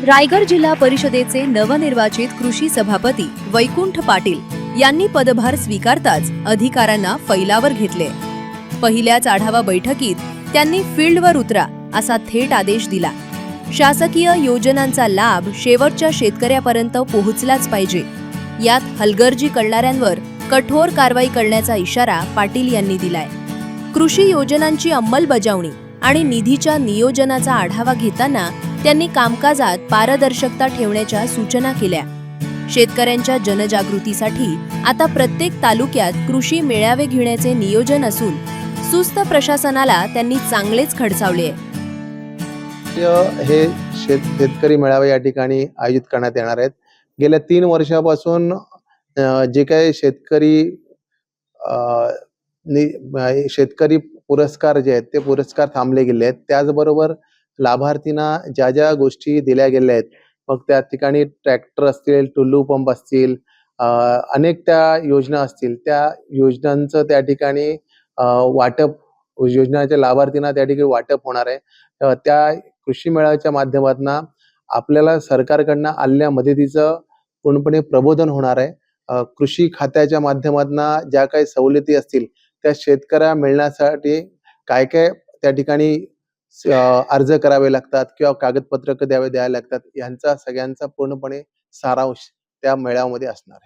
रायगड जिल्हा परिषदेचे नवनिर्वाचित कृषी सभापती वैकुंठ पाटील यांनी पदभार स्वीकारताच अधिकाऱ्यांना फैलावर घेतले। पहिल्याच आढावा बैठकीत त्यांनी फील्डवर उतरा असा थेट आदेश दिला। शासकीय योजनांचा लाभ शेवटच्या शेतकऱ्यापर्यंत पोहोचलाच पाहिजे। यात हलगर्जी करणाऱ्यांवर कठोर कारवाई करण्याचा इशारा पाटील यांनी दिलाय। कृषी योजनांची अंमलबजावणी आणि निधीच्या नियोजनाचा आढावा घेताना त्यांनी कामकाजात पारदर्शकता ठेवण्याच्या सूचना केल्या। शेतकऱ्यांच्या जनजागृतीसाठी आता प्रत्येक तालुक्यात कृषी मेळावे घेण्याचे नियोजन असून सुस्त प्रशासनाला त्यांनी चांगलेच खडसावले। हे शेतकरी मेळावे या ठिकाणी आयोजित करण्यात येणार आहेत। गेल्या 3 वर्षापासून जे काही शेतकरी पुरस्कार जे आहेत ते पुरस्कार थांबले गेले आहेत। त्याचबरोबर लाभार्थींना ज्या ज्या गोष्टी दिल्या गेल्या आहेत, मग त्या ठिकाणी ट्रॅक्टर असतील, टुल्लू पंप असतील, अनेक त्या योजना असतील, त्या योजनांचं त्या ठिकाणी वाटप योजनाच्या लाभार्थींना त्या ठिकाणी वाटप होणार आहे। त्या कृषी मेळाव्याच्या माध्यमातून आपल्याला सरकारकडून आलेल्या मदतीचं पूर्णपणे प्रबोधन होणार आहे। कृषी खात्याच्या माध्यमातून ज्या काही सवलती असतील त्या शेतकऱ्याला मिळण्यासाठी काय काय त्या ठिकाणी अर्ज करावे लागतात किंवा कागदपत्र द्यायला लागतात, यांचा सगळ्यांचा पूर्णपणे सारांश त्या मेळाव्यामध्ये असणार आहे।